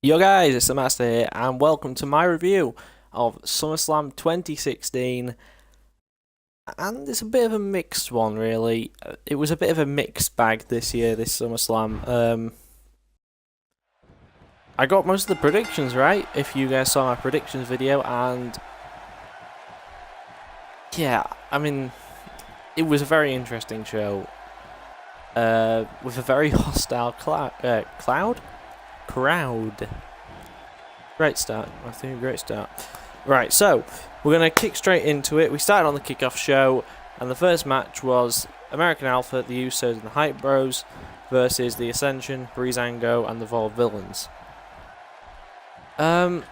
Yo guys, it's the Master here, and welcome to my review of SummerSlam 2016. And it's a bit of a mixed one, really. It was a bit of a mixed bag this year, this SummerSlam. I got most of the predictions right, if you guys saw my predictions video, and yeah, I mean, it was a very interesting show. With a very hostile crowd. Great start. I think a great start. Right, so we're going to kick straight into it. We started on the kickoff show, and the first match was American Alpha, the Usos, and the Hype Bros versus the Ascension, Breezango, and the Vaudevillains. I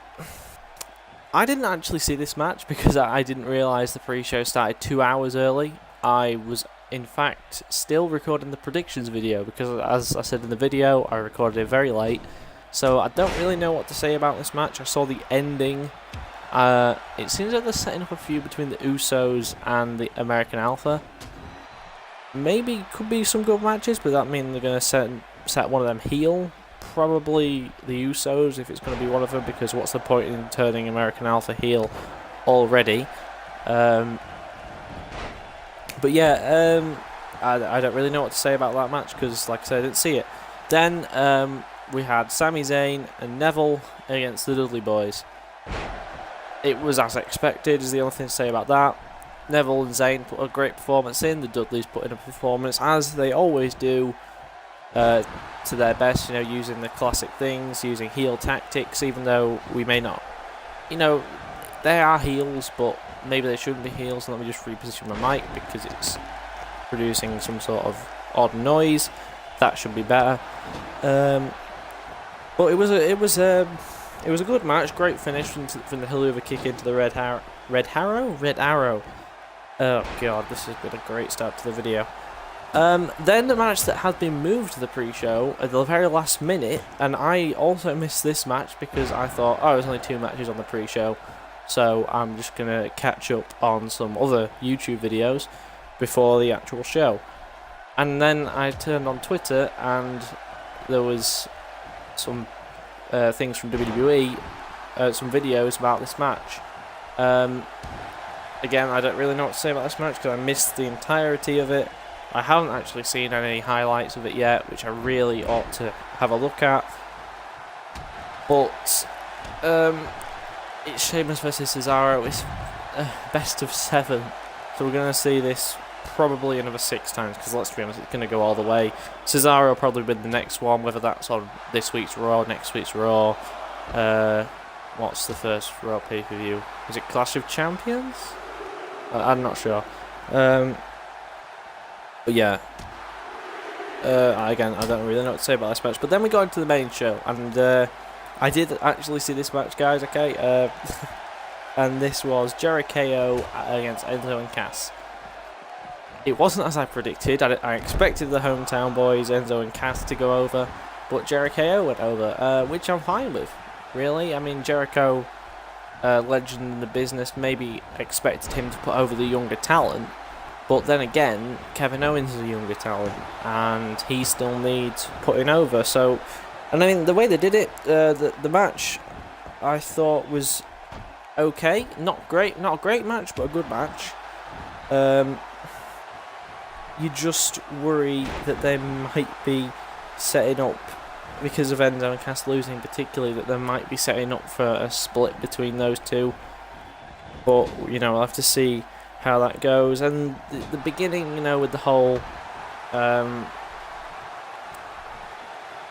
didn't actually see this match because I didn't realise the pre-show started 2 hours early. I was, in fact, still recording the predictions video because, as I said in the video, I recorded it very late. So I don't really know what to say about this match. I saw the ending. It seems like they're setting up a feud between the Usos and the American Alpha. Maybe could be some good matches, but that means they're going to set one of them heel. Probably the Usos if it's going to be one of them, because what's the point in turning American Alpha heel already? But yeah, I don't really know what to say about that match because, like I said, I didn't see it. Then we had Sami Zayn and Neville against the Dudley Boys. It was as expected, is the only thing to say about that. Neville and Zayn put a great performance in. The Dudleys put in a performance, as they always do, to their best, you know, using the classic things, using heel tactics, even though we may not. You know, they are heels, but maybe they shouldn't be heels. Let me just reposition my mic because it's producing some sort of odd noise. That should be better. But it was a good match. Great finish from the Hillhoover kick into the Red Arrow. Oh god, this has been a great start to the video. Then the match that had been moved to the pre-show at the very last minute, and I also missed this match because I thought, oh, there's only 2 matches on the pre-show, so I'm just gonna catch up on some other YouTube videos before the actual show. And then I turned on Twitter, and there was some things from WWE, some videos about this match. Again, I don't really know what to say about this match because I missed the entirety of it. I haven't actually seen any highlights of it yet, which I really ought to have a look at. But it's Sheamus versus Cesaro. It's best of 7, so we're going to see this probably another 6 times, because let's be honest, it's going to go all the way. Cesaro will probably win the next one, whether that's on this week's Raw, next week's Raw. What's the first Raw pay-per-view? Is it Clash of Champions? I'm not sure. But yeah. Again, I don't really know what to say about this match. But then we got into the main show, and I did actually see this match, guys, okay? And this was Jericho against Enzo and Cass. It wasn't as I predicted. I expected the hometown boys, Enzo and Cass, to go over, but Jericho went over, which I'm fine with, really. I mean, Jericho, legend in the business, maybe expected him to put over the younger talent, but then again, Kevin Owens is a younger talent, and he still needs putting over. So, and I mean, the way they did it, the match, I thought was okay. Not a great match, but a good match. You just worry that they might be setting up, because of Enzo and Cass losing particularly, that they might be setting up for a split between those two. But, you know, we'll have to see how that goes. And the beginning, you know, with the whole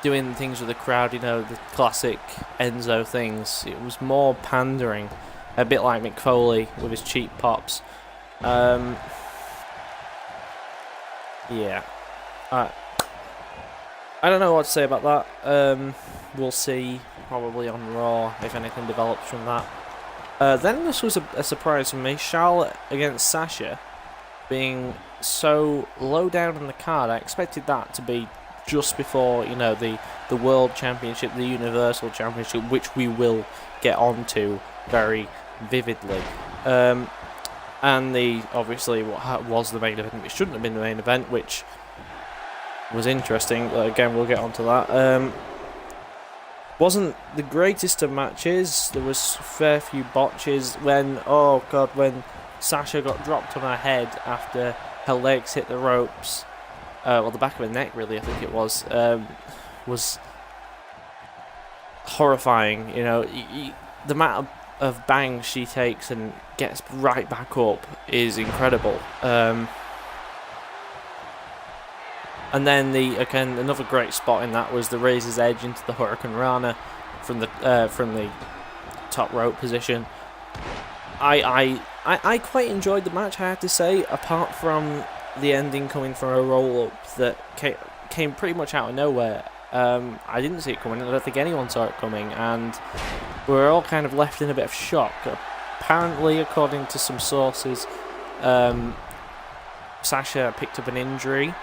doing things with the crowd, you know, the classic Enzo things, it was more pandering, a bit like Mick Foley with his cheap pops. Yeah. I don't know what to say about that. We'll see probably on Raw if anything develops from that. Then this was a surprise for me. Charlotte against Sasha being so low down in the card. I expected that to be just before, you know, the World Championship, the Universal Championship, which we will get onto very vividly. And obviously what was the main event, which shouldn't have been the main event, which was interesting. Again, we'll get onto that. Wasn't the greatest of matches. There was a fair few botches when, oh god, when Sasha got dropped on her head after her legs hit the ropes. Well, the back of her neck, really, I think it was horrifying. You know, the amount of bangs she takes and gets right back up is incredible. And then another great spot in that was the Razor's Edge into the Hurricane Rana from the top rope position. I quite enjoyed the match, I have to say, apart from the ending coming from a roll up that came pretty much out of nowhere. I didn't see it coming. I don't think anyone saw it coming, and we were all kind of left in a bit of shock. Apparently, according to some sources, Sasha picked up an injury.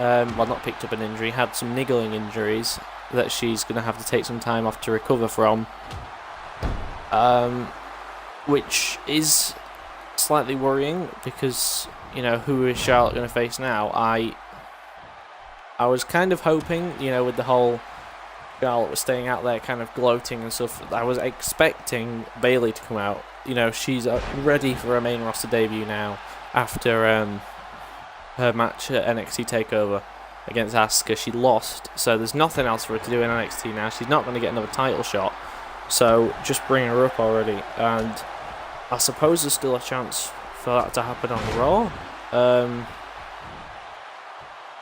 Well, not picked up an injury, had some niggling injuries that she's going to have to take some time off to recover from, which is slightly worrying because, you know, who is Charlotte going to face now? I was kind of hoping, you know, with the whole Charlotte was staying out there kind of gloating and stuff, I was expecting Bayley to come out. You know, she's ready for a main roster debut now after her match at NXT TakeOver against Asuka. She lost, so there's nothing else for her to do in NXT now. She's not going to get another title shot, so just bring her up already. And I suppose there's still a chance for that to happen on Raw,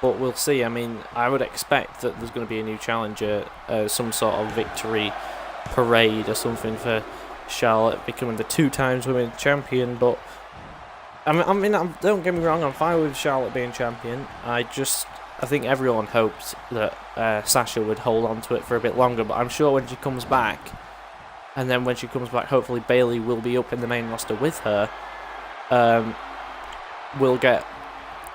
but we'll see. I mean, I would expect that there's going to be a new challenger, some sort of victory parade or something for Charlotte becoming the 2 times women's champion. But I mean, don't get me wrong, I'm fine with Charlotte being champion. I think everyone hoped that Sasha would hold on to it for a bit longer, but I'm sure when she comes back, and then when she comes back, hopefully Bayley will be up in the main roster with her. We'll get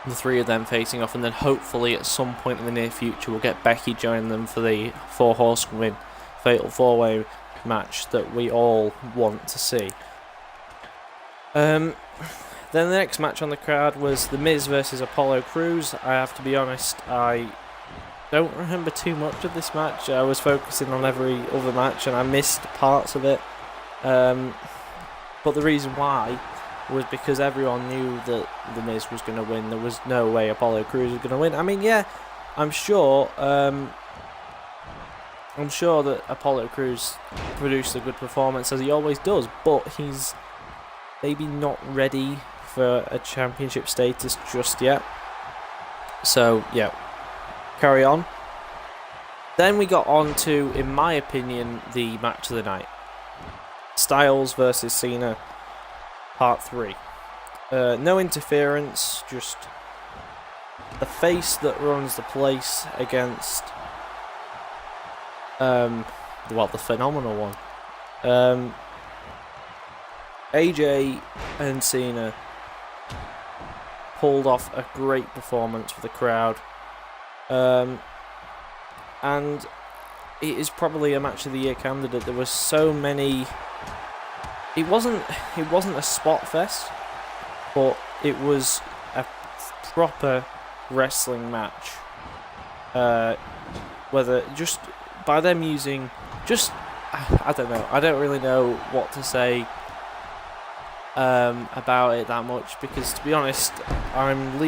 the 3 of them facing off, and then hopefully at some point in the near future we'll get Becky joining them for the 4 Horsewomen Fatal 4-Way match that we all want to see. Then the next match on the card was The Miz versus Apollo Crews. I have to be honest, I don't remember too much of this match. I was focusing on every other match and I missed parts of it. But the reason why was because everyone knew that The Miz was going to win. There was no way Apollo Crews was going to win. I mean, yeah, I'm sure that Apollo Crews produced a good performance, as he always does, but he's maybe not ready for a championship status just yet. So, yeah, carry on. Then we got on to, in my opinion, the match of the night. Styles versus Cena, Part 3. No interference, just the face that runs the place against, the phenomenal one. AJ and Cena pulled off a great performance for the crowd, and it is probably a match of the year candidate. There was so many. It wasn't a spot fest, but it was a proper wrestling match. Whether just by them using I don't know. I don't really know what to say about it that much, because to be honest, I'm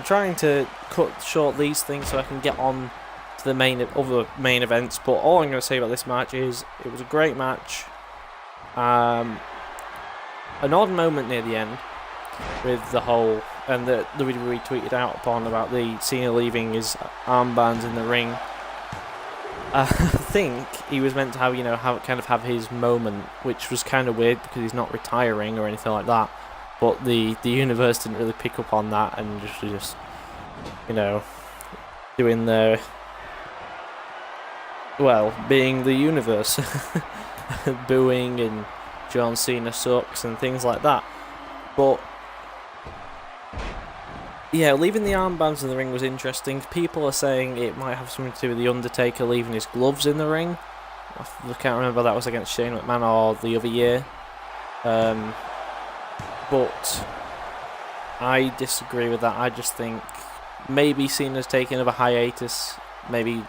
trying to cut short these things so I can get on to the other main events. But all I'm going to say about this match is it was a great match. An odd moment near the end with the whole, and that WWE tweeted out upon about the Cena leaving his armbands in the ring. I think he was meant to have his moment, which was kind of weird because he's not retiring or anything like that. But the universe didn't really pick up on that and just doing their, being the universe, booing and John Cena sucks and things like that. But yeah, leaving the armbands in the ring was interesting. People are saying it might have something to do with The Undertaker leaving his gloves in the ring. I can't remember if that was against Shane McMahon or the other year. But I disagree with that. I just think maybe Cena's taking a hiatus. Maybe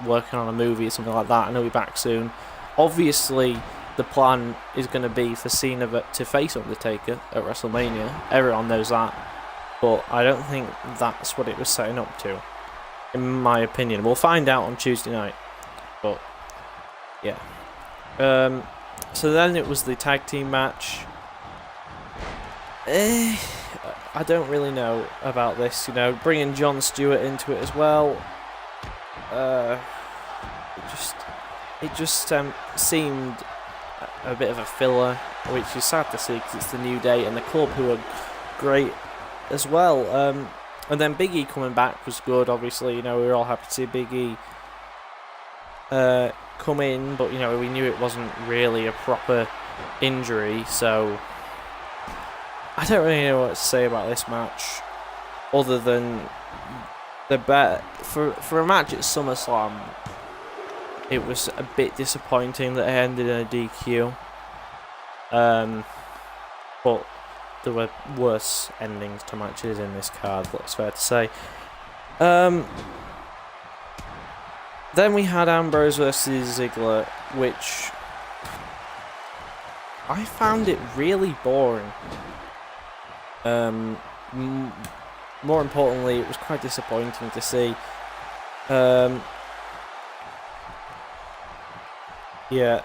working on a movie or something like that, and he'll be back soon. Obviously, the plan is going to be for Cena to face Undertaker at WrestleMania. Everyone knows that. But I don't think that's what it was setting up to, in my opinion. We'll find out on Tuesday night. But, yeah. So then it was the tag team match. I don't really know about this, bringing Jon Stewart into it as well. It just seemed a bit of a filler, which is sad to see because it's the New Day and the club who are great as well. And then Big E coming back was good, obviously. We were all happy to see Big E come in, but we knew it wasn't really a proper injury, so I don't really know what to say about this match, other than for a match at SummerSlam, it was a bit disappointing that it ended in a DQ. But there were worse endings to matches in this card, that's fair to say. Then we had Ambrose versus Ziggler, which I found it really boring. More importantly, it was quite disappointing to see. Yeah,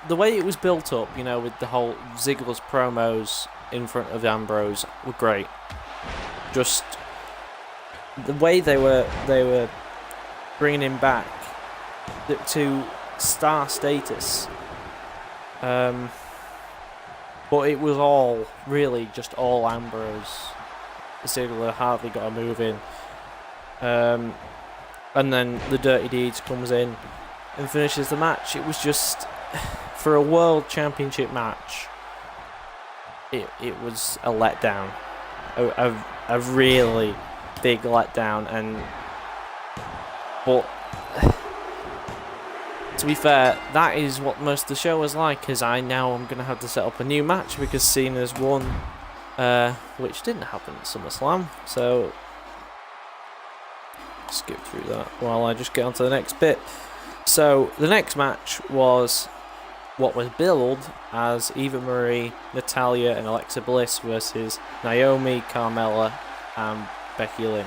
the way it was built up, with the whole Ziggler's promos in front of Ambrose were great. Just the way they were bringing him back to star status. But it was all really just all Ambrose. Ziggler hardly got a move in. And then the Dirty Deeds comes in and finishes the match. It was just, for a World Championship match, it was a letdown. A really big letdown. But to be fair, that is what most of the show was like, because I'm going to have to set up a new match because Cena's won, which didn't happen at SummerSlam, so skip through that while I just get on to the next bit. So the next match was what was billed as Eva Marie, Natalya and Alexa Bliss versus Naomi, Carmella and Becky Lynch.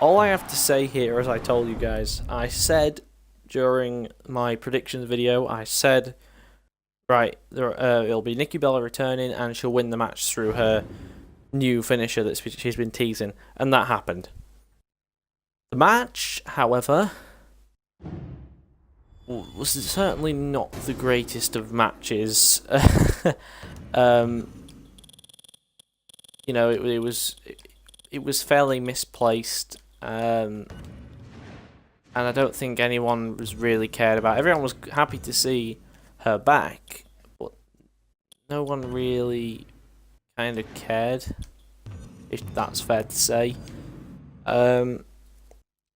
All I have to say here, as I told you guys, I said during my predictions video, right, it'll be Nikki Bella returning and she'll win the match through her new finisher that she's been teasing, and that happened. The match, however, was certainly not the greatest of matches. It was fairly misplaced. And I don't think anyone was really cared about. Everyone was happy to see her back, but no one really kind of cared, if that's fair to say.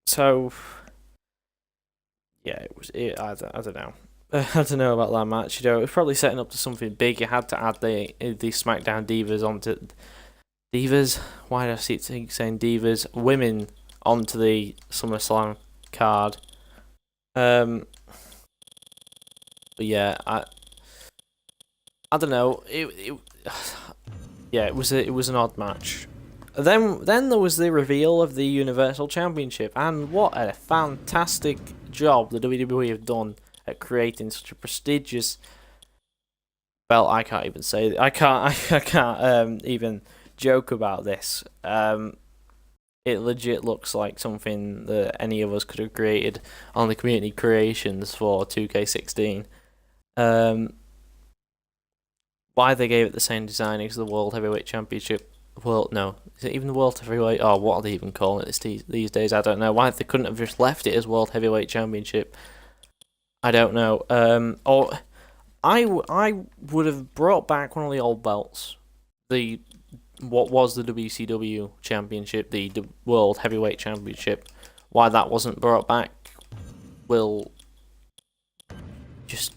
So yeah, I don't know. I don't know about that match. It was probably setting up to something big. You had to add the SmackDown Divas onto Divas. Why did I keep saying Divas? Women onto the SummerSlam card. But yeah, I don't know. It was an odd match. Then there was the reveal of the Universal Championship, and what a fantastic job the WWE have done at creating such a prestigious belt. I can't even say I can't even joke about this. It legit looks like something that any of us could have created on the community creations for 2K16. Why they gave it the same design as the World Heavyweight Championship? Is it even the World Heavyweight? Oh, what are they even calling it these days? I don't know. Why they couldn't have just left it as World Heavyweight Championship? I don't know. Or I would have brought back one of the old belts. What was the WCW Championship, the World Heavyweight Championship. Why that wasn't brought back will just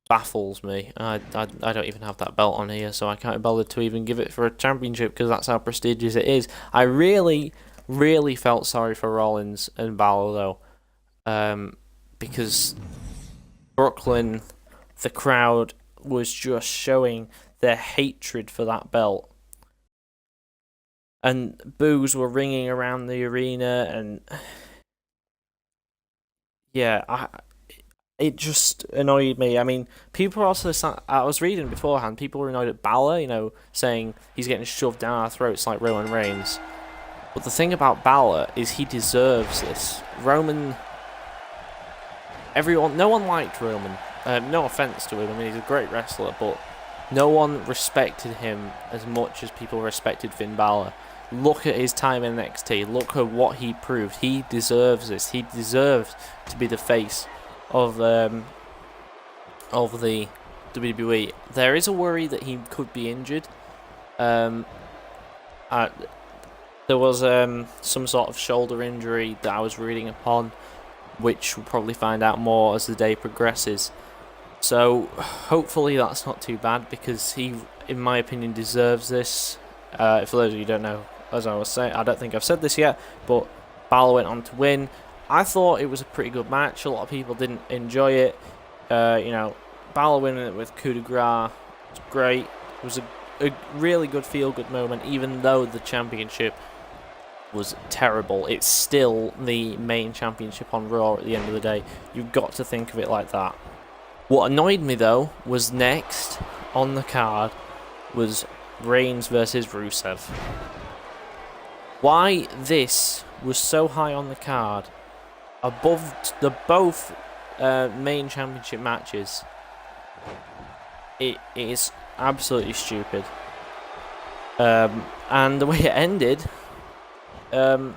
baffles me. I don't even have that belt on here, so I can't bother to even give it for a championship because that's how prestigious it is. I really, really felt sorry for Rollins and Balor though, because Brooklyn, the crowd was just showing their hatred for that belt, and boos were ringing around the arena, and yeah, it just annoyed me. I mean, people also, I was reading beforehand, people were annoyed at Balor, you know, saying he's getting shoved down our throats like Roman Reigns. But the thing about Balor is he deserves this. No one liked Roman. No offense to him, I mean, he's a great wrestler, but no one respected him as much as people respected Finn Balor. Look at his time in NXT. Look at what he proved. He deserves this. He deserves to be the face of the WWE. There is a worry that he could be injured. There was some sort of shoulder injury that I was reading upon, which we'll probably find out more as the day progresses. So hopefully that's not too bad, because he, in my opinion, deserves this. For those of you who don't know, as I was saying, I don't think I've said this yet, but Balor went on to win. I thought it was a pretty good match. A lot of people didn't enjoy it. You know, Balor winning it with coup de grace was great. It was a really good feel-good moment, even though the championship was terrible. It's still the main championship on Raw at the end of the day. You've got to think of it like that. What annoyed me, though, was next on the card was Reigns versus Rusev. Why this was so high on the card, above the both main championship matches, it is absolutely stupid. And the way it ended, the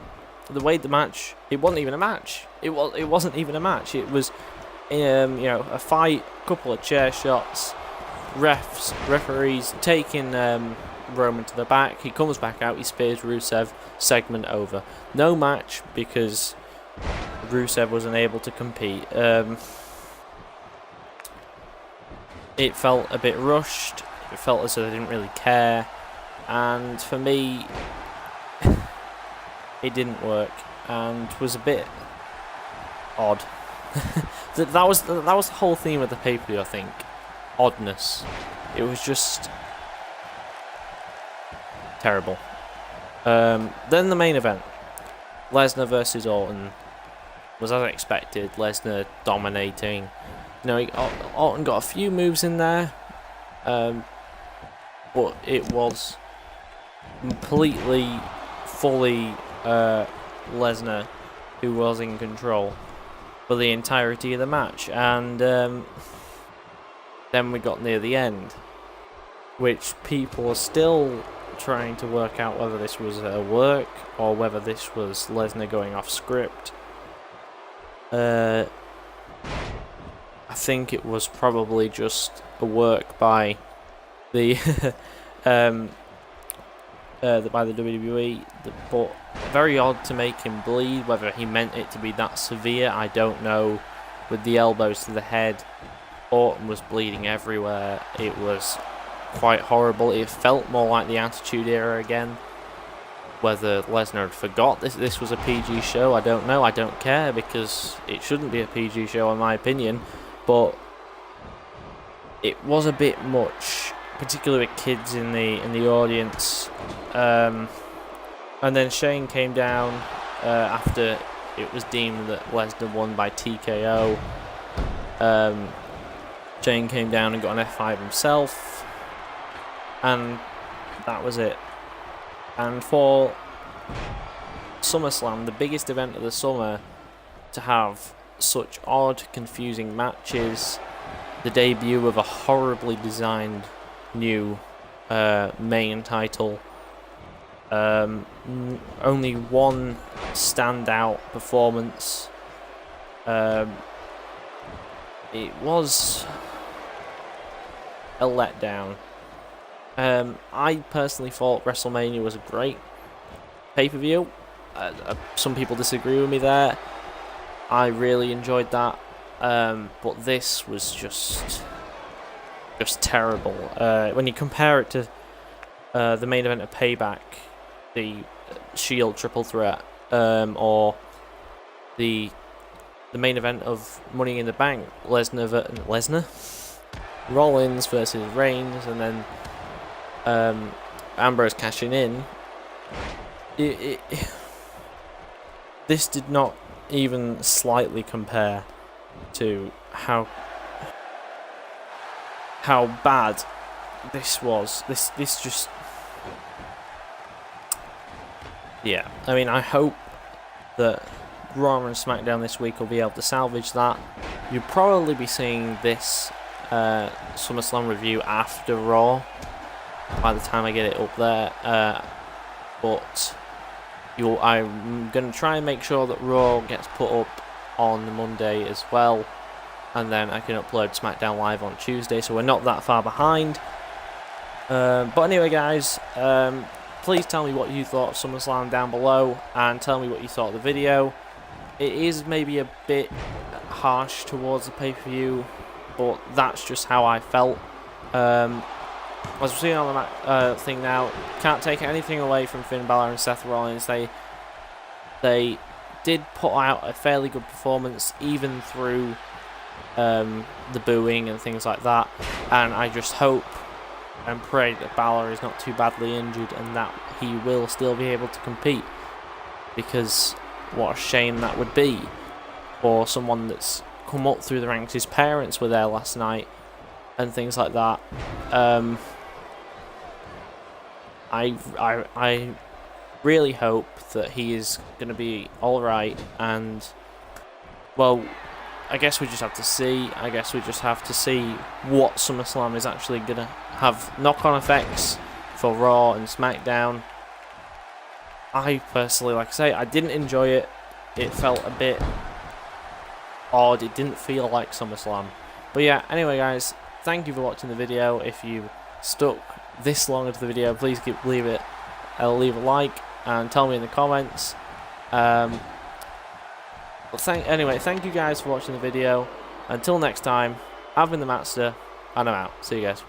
way the match, it wasn't even a match. It wasn't even a match. It was, you know, a fight, couple of chair shots, referees taking Roman to the back. He comes back out, he spears Rusev, segment over. No match because Rusev was unable to compete. It felt a bit rushed. It felt as though they didn't really care, and for me, it didn't work and was a bit odd. that was the whole theme of the pay-per-view, I think. Oddness. It was just terrible. Then the main event, Lesnar versus Orton, was as expected. Lesnar dominating. You know, Orton got a few moves in there, but it was completely, fully Lesnar who was in control for the entirety of the match. And then we got near the end, which people are still trying to work out whether this was a work or whether this was Lesnar going off script. I think it was probably just a work by the by the WWE, but very odd to make him bleed. Whether he meant it to be that severe, I don't know. With the elbows to the head, Orton was bleeding everywhere. It was quite horrible. It felt more like the Attitude Era again. Whether Lesnar had forgot this was a PG show, I don't know. I don't care, because it shouldn't be a PG show in my opinion. But it was a bit much, particularly with kids in the audience. And then Shane came down after it was deemed that Lesnar won by TKO. Shane came down and got an F5 himself, and that was it. And for SummerSlam, the biggest event of the summer, to have such odd, confusing matches, the debut of a horribly designed new main title, only one standout performance. It was a letdown. I personally thought WrestleMania was a great pay-per-view. Some people disagree with me there. I really enjoyed that. But this was just just terrible. When you compare it to the main event of Payback, the Shield triple threat, or the main event of Money in the Bank, Lesnar, Rollins versus Reigns, and then Ambrose cashing in. This did not even slightly compare to how bad this was. This just, yeah. I mean, I hope that Raw and SmackDown this week will be able to salvage that. You'll probably be seeing this SummerSlam review after Raw by the time I get it up there, but I'm going to try and make sure that Raw gets put up on Monday as well, and then I can upload SmackDown Live on Tuesday, so we're not that far behind. But anyway, guys, please tell me what you thought of SummerSlam down below, and tell me what you thought of the video. It is maybe a bit harsh towards the pay-per-view, but that's just how I felt. As we're seeing on the thing now, can't take anything away from Finn Balor and Seth Rollins. They did put out a fairly good performance, even through the booing and things like that. And I just hope and pray that Balor is not too badly injured and that he will still be able to compete, because what a shame that would be for someone that's come up through the ranks. His parents were there last night and things like that. I really hope that he is going to be alright, and, well, I guess we just have to see. I guess we just have to see what SummerSlam is actually going to have knock-on effects for Raw and SmackDown. I personally, like I say, I didn't enjoy it. It felt a bit odd. It didn't feel like SummerSlam. But yeah, anyway, guys, thank you for watching the video. If you stuck this long into the video, please leave a like and tell me in the comments. But anyway, thank you guys for watching the video. Until next time, I've been the Master, and I'm out. See you guys.